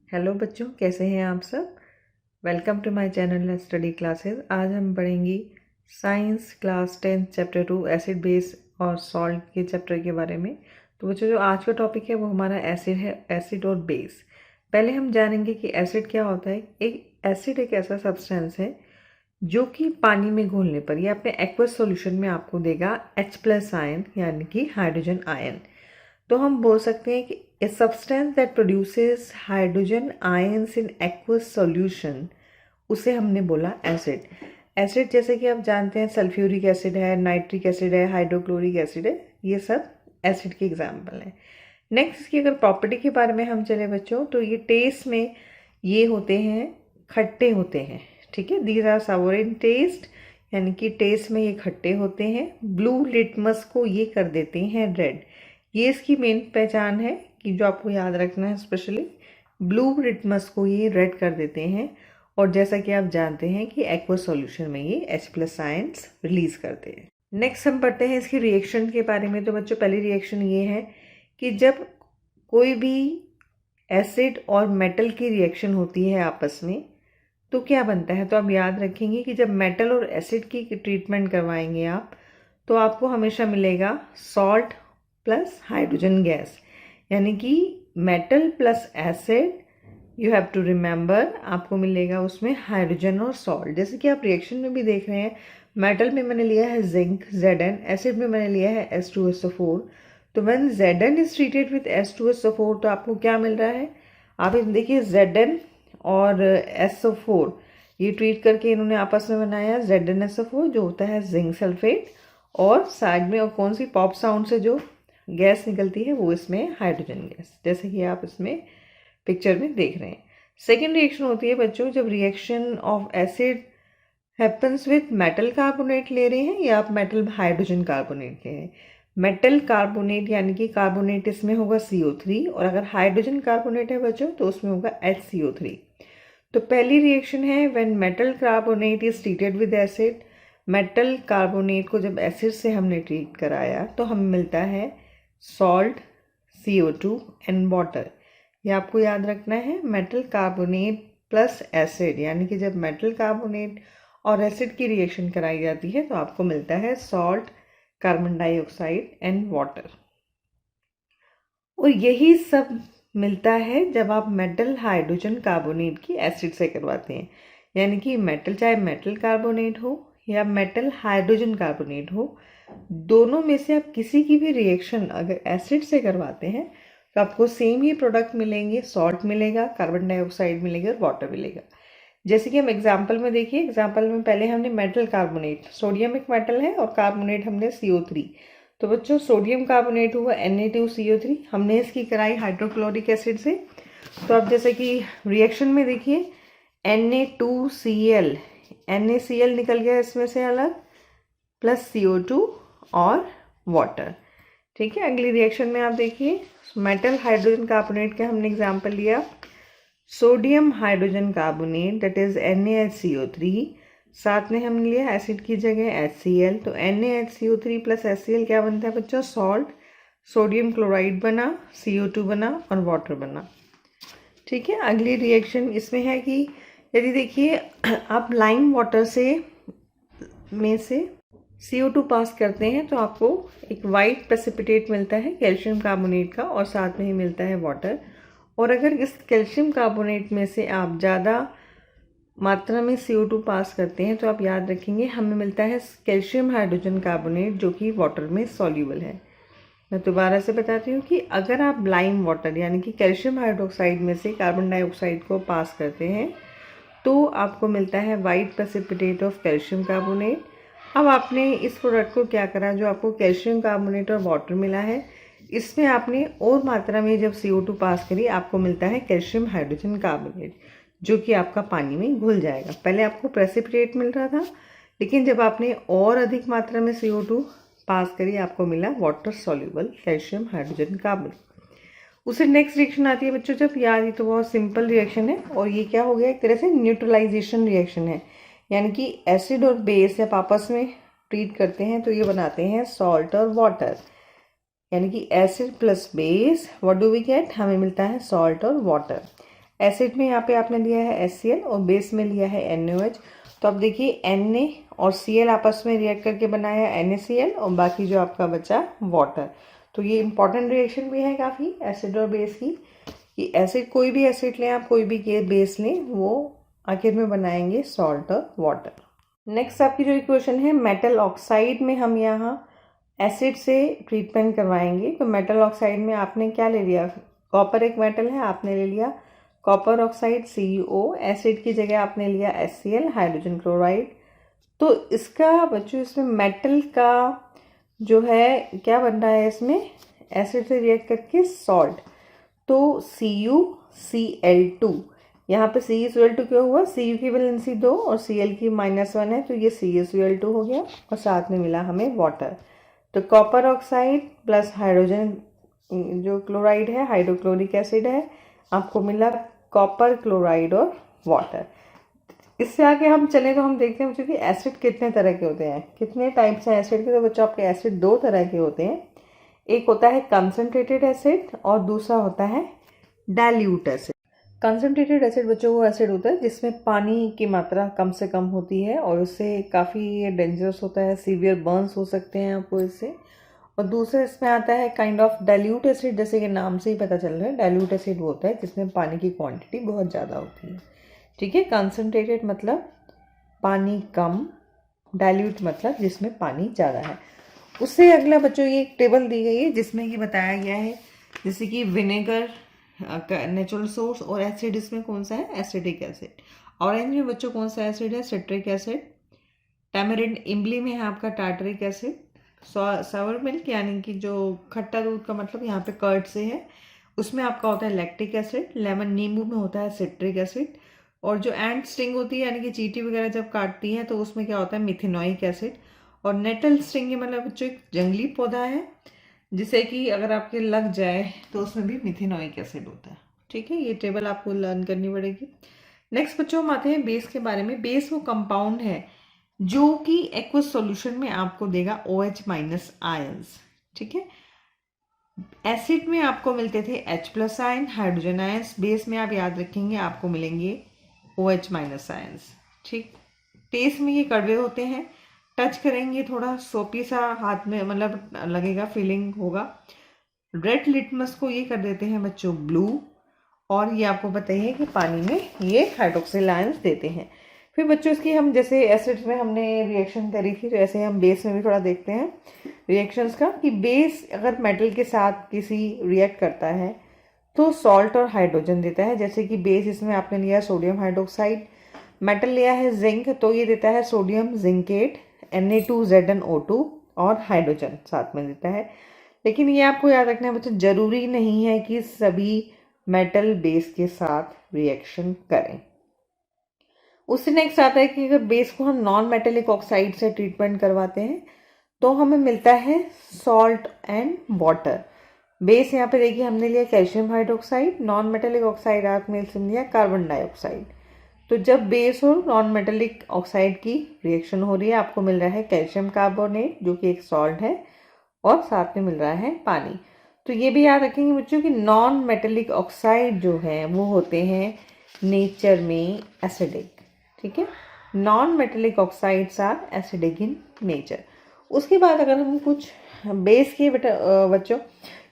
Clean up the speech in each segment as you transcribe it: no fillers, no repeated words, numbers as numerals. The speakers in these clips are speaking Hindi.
हेलो बच्चों, कैसे हैं आप सब। Welcome to my channel study classes. आज हम पढ़ेंगे science class 10 chapter 2 acid base और सॉल्ट के चैप्टर के बारे में। तो बच्चों, जो आज का टॉपिक है वो हमारा एसिड है, एसिड और बेस। पहले हम जानेंगे कि एसिड क्या होता है। एक एसिड एक ऐसा सब्सटेंस है जो कि पानी में घुलने पर या अपने एक्वस सॉल्यूशन में आपको देगा H+ आयन यानी कि हाइड्रोजन आयन। तो हम बोल सकते हैं कि a substance that produces hydrogen ions in aqueous solution उसे हमने बोला एसिड। एसिड जैसे कि आप जानते हैं सल्फ्यूरिक एसिड है, नाइट्रिक एसिड है, हाइड्रोक्लोरिक एसिड है, ये सब एसिड के एग्जाम्पल हैं। नेक्स्ट इसकी अगर प्रॉपर्टी के बारे में हम चले बच्चों, तो ये टेस्ट में ये होते हैं, खट्टे होते हैं। ठीक है, these are sour in taste, यानी कि टेस्ट में ये खट्टे होते हैं। ब्लू लिटमस को ये कर देते हैं रेड। ये इसकी मेन पहचान है कि जो आपको याद रखना है, स्पेशली ब्लू लिटमस को ये रेड कर देते हैं। और जैसा कि आप जानते हैं कि एक्वस सॉल्यूशन में ये H+ आयंस रिलीज करते हैं। नेक्स्ट हम पढ़ते हैं इसकी रिएक्शन के बारे में। तो बच्चों, पहली रिएक्शन ये है कि जब कोई भी एसिड और मेटल की रिएक्शन होती है आपस में तो क्या बनता है। तो आप याद रखेंगे कि जब मेटल और एसिड की ट्रीटमेंट करवाएंगे आप, तो आपको हमेशा मिलेगा सॉल्ट प्लस हाइड्रोजन गैस, यानी कि metal plus acid. You have to remember, आपको मिलेगा उसमें हाइड्रोजन और सॉल्ट। जैसे कि आप रिएक्शन में भी देख रहे हैं, मेटल में मैंने लिया है जिंक Zn, एसिड में मैंने लिया है H2SO4। तो when Zn is treated with H2SO4 तो आपको क्या मिल रहा है। आप देखिए Zn और SO4 ये ट्रीट करके इन्होंने आपस में बनाया ZnSO4 जो होता है जिंक सल्फेट। और साइड में और कौन सी पॉप साउंड से जो गैस निकलती है वो इसमें हाइड्रोजन गैस, जैसे कि आप इसमें पिक्चर में देख रहे हैं। सेकेंड रिएक्शन होती है बच्चों, जब reaction of acid happens with metal carbonate ले रहे हैं या आप मेटल हाइड्रोजन कार्बोनेट ले रहे हैं। मेटल कार्बोनेट यानी कि कार्बोनेट इसमें होगा CO3, और अगर हाइड्रोजन कार्बोनेट है बच्चों तो उसमें होगा HCO3। तो पहली रिएक्शन है when metal carbonate is treated with acid. Metal carbonate को जब एसिड से हमने ट्रीट कराया तो हमें मिलता है सॉल्ट, CO2 एंड वाटर। ये आपको याद रखना है, मेटल कार्बोनेट प्लस एसिड, यानी कि जब मेटल कार्बोनेट और एसिड की रिएक्शन कराई जाती है तो आपको मिलता है salt, carbon dioxide and water. और यही सब मिलता है जब आप मेटल हाइड्रोजन कार्बोनेट की एसिड से करवाते हैं, यानी कि मेटल चाहे मेटल कार्बोनेट हो या मेटल हाइड्रोजन कार्बोनेट हो, दोनों में से आप किसी की भी रिएक्शन अगर एसिड से करवाते हैं तो आपको सेम ही प्रोडक्ट मिलेंगे। सॉल्ट मिलेगा, कार्बन डाइऑक्साइड मिलेगा और वाटर मिलेगा। जैसे कि हम एग्जाम्पल में देखिए, एग्जाम्पल में पहले हमने मेटल कार्बोनेट, सोडियम एक मेटल है और कार्बोनेट हमने CO3। तो बच्चों, सोडियम कार्बोनेट हुआ Na2CO3, हमने इसकी कराई हाइड्रोक्लोरिक एसिड से। तो अब जैसे कि रिएक्शन में देखिए Na2Cl, NaCl निकल गया इसमें से अलग, प्लस CO2 और वाटर। ठीक है, अगली रिएक्शन में आप देखिए मेटल हाइड्रोजन कार्बोनेट का हमने एग्जाम्पल लिया, sodium hydrogen carbonate that is NaHCO3, साथ में हमने लिया एसिड की जगह HCl। तो NaHCO3 प्लस HCl क्या बनता है बच्चों, सॉल्ट। सोडियम क्लोराइड बना, CO2 बना और वाटर बना। ठीक है, अगली रिएक्शन इसमें है कि यदि देखिए आप लाइम वाटर में से CO2 पास करते हैं तो आपको एक वाइट प्रेसिपिटेट मिलता है कैल्शियम कार्बोनेट का, और साथ में ही मिलता है वाटर। और अगर इस कैल्शियम कार्बोनेट में से आप ज़्यादा मात्रा में CO2 पास करते हैं तो आप याद रखेंगे हमें मिलता है कैल्शियम हाइड्रोजन कार्बोनेट जो कि वाटर में सॉल्यूबल है। मैं दोबारा से बताती हूँ कि अगर आप लाइम वाटर यानी कि कैल्शियम हाइड्रोक्साइड में से कार्बन डाइऑक्साइड को पास करते हैं तो आपको मिलता है white precipitate of calcium carbonate. अब आपने इस प्रोडक्ट को क्या करा, जो आपको कैल्शियम कार्बोनेट और वाटर मिला है, इसमें आपने और मात्रा में जब CO2 पास करी आपको मिलता है कैल्शियम हाइड्रोजन कार्बोनेट जो कि आपका पानी में घुल जाएगा। पहले आपको प्रेसिपिटेट मिल रहा था, लेकिन जब आपने और अधिक मात्रा में CO2 पास करी आपको मिला water soluble calcium hydrogen carbonate. उससे नेक्स्ट रिएक्शन आती है बच्चों, जब यार ये तो बहुत सिंपल रिएक्शन है और ये क्या हो गया, एक तरह से न्यूट्रलाइजेशन रिएक्शन है, यानी कि एसिड और बेस जब आपस में ट्रीट करते हैं तो ये बनाते हैं सॉल्ट और वाटर, यानी कि acid plus base what do we get, हमें मिलता है सॉल्ट और वाटर। एसिड में यहाँ पे आपने लिया है HCl और बेस में लिया है NaOH। तो अब देखिए Na और Cl आपस में रिएक्ट करके बनाया NaCl और बाकी जो आपका बचा वाटर। तो ये इंपॉर्टेंट रिएक्शन भी है काफ़ी एसिड और बेस की, कि एसिड कोई भी एसिड लें आप, कोई भी बेस लें, वो आखिर में बनाएंगे सॉल्ट और वाटर। नेक्स्ट आपकी जो इक्वेशन है, मेटल ऑक्साइड में हम यहाँ एसिड से ट्रीटमेंट करवाएंगे। तो मेटल ऑक्साइड में आपने क्या ले लिया, कॉपर एक मेटल है, आपने ले लिया कॉपर ऑक्साइड CuO। एसिड की जगह आपने लिया HCl हाइड्रोजन क्लोराइड। तो इसका बच्चों इसमें मेटल का जो है क्या बन रहा है, इसमें एसिड से रिएक्ट करके सॉल्ट। तो CuCl2, यहाँ पे CuCl2 क्यों हुआ, Cu की वैलेंसी 2 और Cl की -1 है, तो ये CuCl2 हो गया और साथ में मिला हमें वाटर। तो कॉपर ऑक्साइड प्लस हाइड्रोजन जो क्लोराइड है, हाइड्रोक्लोरिक एसिड है, आपको मिला कॉपर क्लोराइड और वाटर। इससे आगे हम चलें तो हम देखते हैं बच्चों कि एसिड कितने तरह के होते हैं, कितने टाइप्स हैं एसिड के। तो बच्चों आपके एसिड दो तरह के होते हैं, एक होता है कंसनट्रेटेड एसिड और दूसरा होता है डाइल्यूट एसिड। कंसनट्रेटेड एसिड बच्चों वो एसिड होता है जिसमें पानी की मात्रा कम से कम होती है और उससे काफ़ी डेंजरस होता है, सीवियर बर्न्स हो सकते हैं आपको इससे। और दूसरा इसमें आता है काइंड ऑफ डाइल्यूट एसिड, जैसे कि नाम से ही पता चल रहा है, डाइल्यूट एसिड वो होता है जिसमें पानी की क्वांटिटी बहुत ज़्यादा होती है। ठीक है, कंसनट्रेटेड मतलब पानी कम, डाइल्यूट मतलब जिसमें पानी ज़्यादा है। उससे अगला बच्चों ये एक टेबल दी गई है जिसमें कि बताया गया है जैसे कि विनेगर नेचुरल सोर्स और एसिड इसमें कौन सा है, एसिडिक एसिड। ऑरेंज में बच्चों कौन सा एसिड है, सिट्रिक एसिड। टैमरिंड इमली में है आपका टार्टरिक एसिड। सावर मिल्क यानी कि जो खट्टा दूध का मतलब यहाँ पे कर्ड से है, उसमें आपका होता है लैक्टिक एसिड। लेमन नींबू में होता है सिट्रिक एसिड। और जो एंट स्टिंग होती है यानी कि चींटी वगैरह जब काटती है तो उसमें क्या होता है, मिथेनोइक एसिड। और नेटल स्टिंग मतलब बच्चों एक जंगली पौधा है जिसे कि अगर आपके लग जाए तो उसमें भी मिथेनोइक एसिड होता है। ठीक है, ये टेबल आपको लर्न करनी पड़ेगी। नेक्स्ट बच्चों हम आते हैं बेस के बारे में। बेस वो कंपाउंड है जो कि एक्वस सॉल्यूशन में आपको देगा OH- आयंस। ठीक है, एसिड में आपको मिलते थे H+ ion, hydrogen ions. Base में आप याद रखेंगे आपको मिलेंगे OH- आयंस। ठीक, टेस्ट में ये कड़वे होते हैं, टच करेंगे थोड़ा सोपी सा हाथ में मतलब लगेगा, फीलिंग होगा। रेड लिटमस को ये कर देते हैं बच्चों ब्लू, और ये आपको पता ही है कि पानी में ये हाइड्रोक्सिल आयंस देते हैं। फिर बच्चों इसकी हम जैसे एसिड्स में हमने रिएक्शन करी थी, तो ऐसे हम बेस में भी थोड़ा देखते हैं रिएक्शंस का, कि बेस अगर मेटल के साथ किसी रिएक्ट करता है तो सॉल्ट और हाइड्रोजन देता है। जैसे कि बेस इसमें आपने लिया सोडियम हाइड्रोक्साइड, मेटल लिया है जिंक, तो ये देता है सोडियम जिंकेट Na2ZnO2 और हाइड्रोजन साथ में देता है। लेकिन ये आपको याद रखना है बच्चों, जरूरी नहीं है कि सभी मेटल बेस के साथ रिएक्शन करें। उससे नेक्स्ट आता है कि अगर बेस को हम नॉन मेटेलिक ऑक्साइड से ट्रीटमेंट करवाते हैं तो हमें मिलता है सॉल्ट एंड वाटर। बेस यहाँ पे देखिए हमने लिया calcium hydroxide, non metallic oxide आपने लिया कार्बन डाइऑक्साइड। तो जब बेस और नॉन मेटेलिक ऑक्साइड की रिएक्शन हो रही है आपको मिल रहा है कैल्शियम कार्बोनेट जो कि एक सॉल्ट है, और साथ में मिल रहा है पानी। तो ये भी याद रखेंगे बच्चों कि नॉन मेटेलिक ऑक्साइड जो है वो होते हैं नेचर में एसिडिक। ठीक है, non metallic oxides are acidic in nature. उसके बाद अगर हम कुछ बेस के बच्चों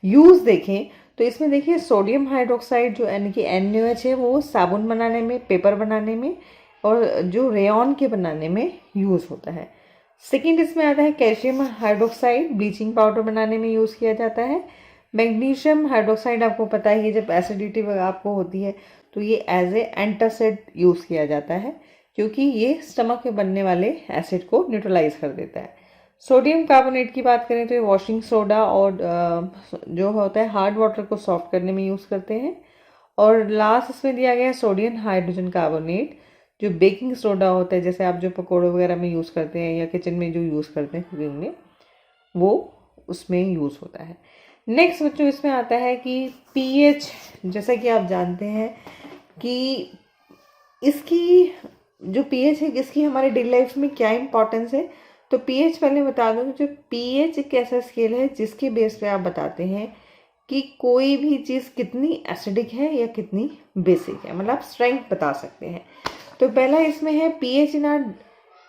यूज देखें तो इसमें देखिए सोडियम हाइड्रोक्साइड जो यानी कि NaOH है वो साबुन बनाने में, पेपर बनाने में और जो रेयॉन के बनाने में यूज होता है। सेकेंड इसमें आता है कैल्शियम हाइड्रोक्साइड, ब्लीचिंग पाउडर बनाने में यूज किया जाता है। मैग्नीशियम हाइड्रोक्साइड आपको पता है जब एसिडिटी आपको होती है तो ये एज ए एंटासिड यूज किया जाता है क्योंकि ये स्टमक में बनने वाले एसिड को न्यूट्रलाइज कर देता है। सोडियम कार्बोनेट की बात करें तो ये वॉशिंग सोडा और जो होता है हार्ड वाटर को सॉफ्ट करने में यूज़ करते हैं। और लास्ट इसमें दिया गया है सोडियम हाइड्रोजन कार्बोनेट जो बेकिंग सोडा होता है, जैसे आप जो पकौड़े वगैरह में यूज़ करते हैं या किचन में जो यूज़ करते हैं कुकिंग में, वो उसमें यूज़ होता है। नेक्स्ट बच्चों इसमें आता है कि pH, जैसा कि आप जानते हैं कि इसकी जो pH है इसकी हमारे डेली लाइफ में क्या इंपॉर्टेंस है। तो pH पहले बता दूं, जो pH एक ऐसा स्केल है जिसके बेस पे आप बताते हैं कि कोई भी चीज़ कितनी एसिडिक है या कितनी बेसिक है, मतलब स्ट्रेंथ बता सकते हैं। तो पहला इसमें है pH in are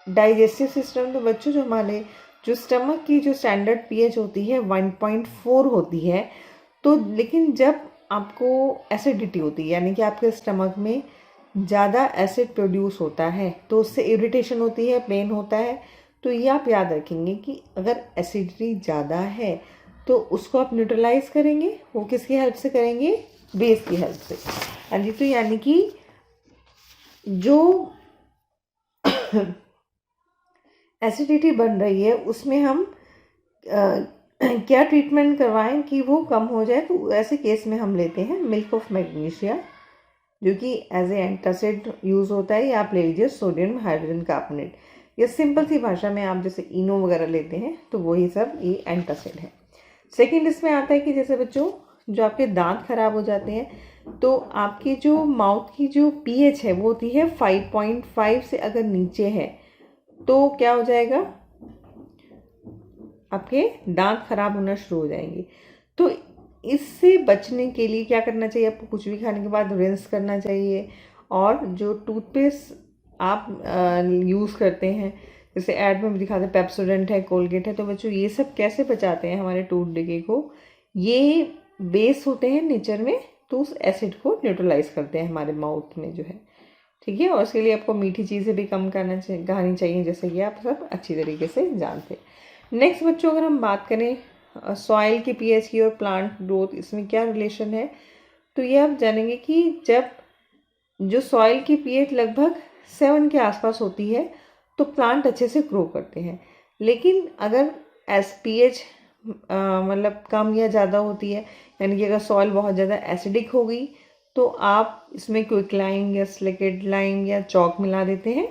digestive system. तो बच्चों जो हमारे जो स्टमक की जो स्टैंडर्ड पीएच होती है 1.4 होती है। तो लेकिन जब आपको एसिडिटी होती है, यानी कि आपके स्टमक में ज़्यादा एसिड प्रोड्यूस होता है, तो उससे इरिटेशन होती है, पेन होता है। तो ये आप याद रखेंगे कि अगर एसिडिटी ज़्यादा है तो उसको आप न्यूट्रलाइज करेंगे, वो किसकी हेल्प से करेंगे? बेस की हेल्प से। हाँ जी, तो यानी कि जो एसिडिटी बन रही है उसमें हम क्या ट्रीटमेंट करवाएं कि वो कम हो जाए। तो ऐसे केस में हम लेते हैं मिल्क ऑफ मैग्नीशिया, जो कि एज ए एंटासिड यूज़ होता है, या आप ले लीजिए सोडियम हाइड्रोजन कार्बोनेट। ये सिंपल सी भाषा में आप जैसे इनो वगैरह लेते हैं तो वही सब ये एंटासिड है। सेकेंड इसमें आता है कि जैसे बच्चों जो आपके दांत खराब हो जाते हैं तो आपकी जो माउथ की जो पीएच है वो होती है 5.5 से अगर नीचे है तो क्या हो जाएगा? आपके दांत खराब होना शुरू हो जाएंगे। तो इससे बचने के लिए क्या करना चाहिए? आपको कुछ भी खाने के बाद रिंस करना चाहिए। और जो टूथपेस्ट आप यूज़ करते हैं, जैसे ऐड में भी दिखाते हैं पेप्सोडेंट है, कोलगेट है, तो बच्चों ये सब कैसे बचाते हैं हमारे टूथ डिके को? ये बेस होते हैं नेचर में, तो उस एसिड को न्यूट्रलाइज करते हैं हमारे माउथ में जो है। ठीक है, और उसके लिए आपको मीठी चीज़ें भी कम खानी चाहिए, जैसे कि आप सब अच्छी तरीके से जानते हैं। नेक्स्ट बच्चों अगर हम बात करें सॉइल के पीएच की और प्लांट ग्रोथ, इसमें क्या रिलेशन है? तो ये आप जानेंगे कि जब जो सॉइल की पीएच लगभग 7 के आसपास होती है तो प्लांट अच्छे से ग्रो करते हैं। लेकिन अगर पीएच मतलब कम या ज़्यादा होती है, यानी कि अगर सॉइल बहुत ज़्यादा एसिडिक हो गई तो आप इसमें क्विक लाइम या स्लिकेट लाइम या चॉक मिला देते हैं।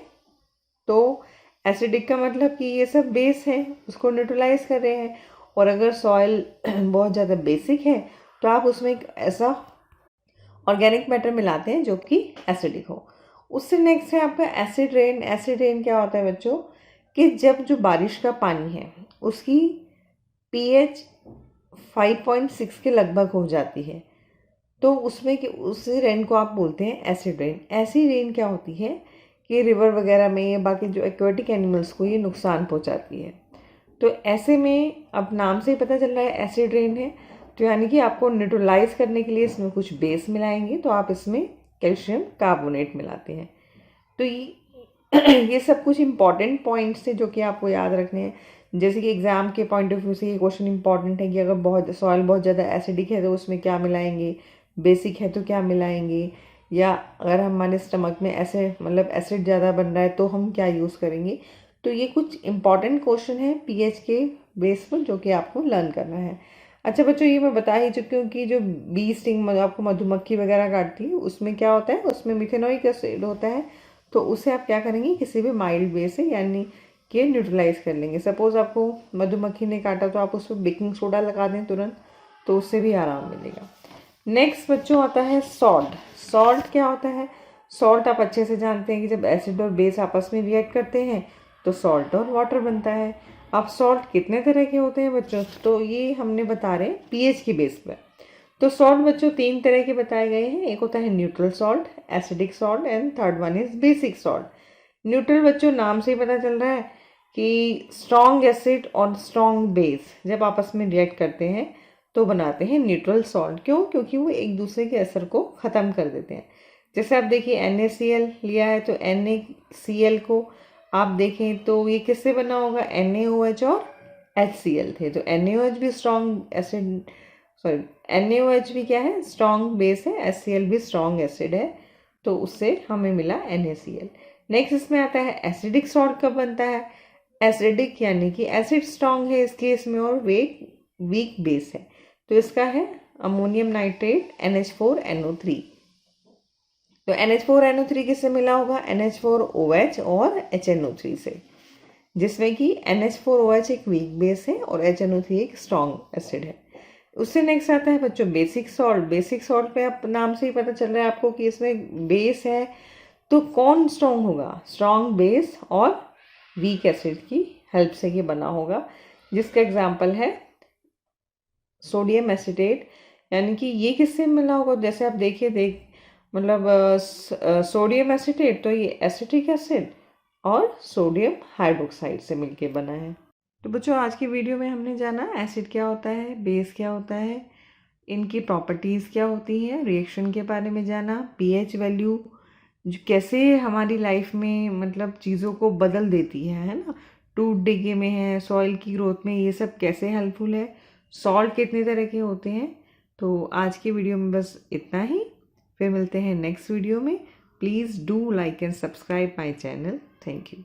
तो एसिडिक का मतलब कि ये सब बेस है, उसको न्यूट्रलाइज कर रहे हैं। और अगर सॉइल बहुत ज़्यादा बेसिक है तो आप उसमें एक ऐसा ऑर्गेनिक मैटर मिलाते हैं जो कि एसिडिक हो। उससे नेक्स्ट है आपका एसिड रेन। एसिड रेन क्या होता है बच्चों? कि जब जो बारिश का पानी है उसकी पीएच 5.6 के लगभग हो जाती है तो उसमें कि उस रेन को आप बोलते हैं एसिड रेन। ऐसी रेन क्या होती है कि रिवर वगैरह में या बाकी जो एक्वेटिक एनिमल्स को ये नुकसान पहुंचाती है। तो ऐसे में अब नाम से ही पता चल रहा है एसिड रेन है, तो यानी कि आपको न्यूट्रलाइज करने के लिए इसमें कुछ बेस मिलाएंगे, तो आप इसमें कैल्शियम कार्बोनेट मिलाते हैं। तो ये सब कुछ इंपॉर्टेंट पॉइंट्स थे जो कि आपको याद रखने हैं। जैसे कि एग्जाम के पॉइंट ऑफ व्यू से ये क्वेश्चन इंपॉर्टेंट है कि अगर सॉइल बहुत ज़्यादा एसिडिक है तो उसमें क्या मिलाएंगे, बेसिक है तो क्या मिलाएंगे, या अगर हमारे स्टमक में ऐसे मतलब एसिड ज़्यादा बन रहा है तो हम क्या यूज़ करेंगे। तो ये कुछ इंपॉर्टेंट क्वेश्चन है पीएच के बेस पर जो कि आपको लर्न करना है। अच्छा बच्चों, ये मैं बता ही चुकी हूँ कि जो बी स्टिंग आपको मधुमक्खी वगैरह काटती है उसमें क्या होता है, उसमें मिथेनोइक एसिड होता है। तो उसे आप क्या करेंगे, किसी भी माइल्ड वे से यानी कि न्यूट्रलाइज कर लेंगे। सपोज़ आपको मधुमक्खी ने काटा तो आप उस पर बेकिंग सोडा लगा दें तुरंत, तो उससे भी आराम मिलेगा। नेक्स्ट बच्चों आता है सॉल्ट। सॉल्ट क्या होता है? सॉल्ट आप अच्छे से जानते हैं कि जब एसिड और बेस आपस में रिएक्ट करते हैं तो सॉल्ट और वाटर बनता है। अब सॉल्ट कितने तरह के होते हैं बच्चों? तो ये हमने बता रहे हैं पीएच की बेस पर। तो सॉल्ट बच्चों 3 तरह के बताए गए हैं। एक होता है neutral salt, acidic salt and third one is basic salt. Neutral बच्चों नाम से ही पता चल रहा है कि स्ट्रॉन्ग एसिड और स्ट्रॉन्ग बेस जब आपस में रिएक्ट करते हैं तो बनाते हैं न्यूट्रल सॉल्ट। क्यों? क्योंकि वो एक दूसरे के असर को ख़त्म कर देते हैं। जैसे आप देखिए NaCl लिया है तो NaCl को आप देखें तो ये किससे बना होगा? NaOH और HCl थे। तो NaOH भी स्ट्रॉन्ग एसिड, सॉरी NaOH भी क्या है? स्ट्रॉन्ग बेस है। HCl भी स्ट्रॉन्ग एसिड है, तो उससे हमें मिला NaCl। नेक्स्ट इसमें आता है एसिडिक सॉल्ट कब बनता है? एसिडिक यानी कि एसिड स्ट्रॉन्ग है इस केस में और वे वीक बेस है, तो इसका है अमोनियम नाइट्रेट NH4NO3। तो NH4NO3 किससे मिला होगा? NH4OH और HNO3 से, जिसमें कि NH4OH एक वीक बेस है और HNO3 एक स्ट्रॉन्ग एसिड है। उससे नेक्स्ट आता है बच्चों बेसिक सॉल्ट। बेसिक सॉल्ट पे आप नाम से ही पता चल रहा है आपको कि इसमें बेस है, तो कौन स्ट्रॉन्ग होगा? स्ट्रॉन्ग बेस और वीक एसिड की हेल्प से ये बना होगा, जिसका एग्जाम्पल है सोडियम एसिटेट यानी कि ये किससे मिला होगा? जैसे आप देखिए मतलब सोडियम एसीटेट, तो ये एसिटिक एसिड और सोडियम हाइड्रोक्साइड से मिलके बना है। तो बच्चों, आज की वीडियो में हमने जाना एसिड क्या होता है, बेस क्या होता है, इनकी प्रॉपर्टीज़ क्या होती हैं, रिएक्शन के बारे में जाना, पीएच वैल्यू कैसे हमारी लाइफ में मतलब चीज़ों को बदल देती है ना, टूट डिगे में है, सॉइल की ग्रोथ में, ये सब कैसे हेल्पफुल है, सॉल्ट कितने तरह के होते हैं। तो आज की वीडियो में बस इतना ही, फिर मिलते हैं नेक्स्ट वीडियो में। Please do like and subscribe my channel. Thank you.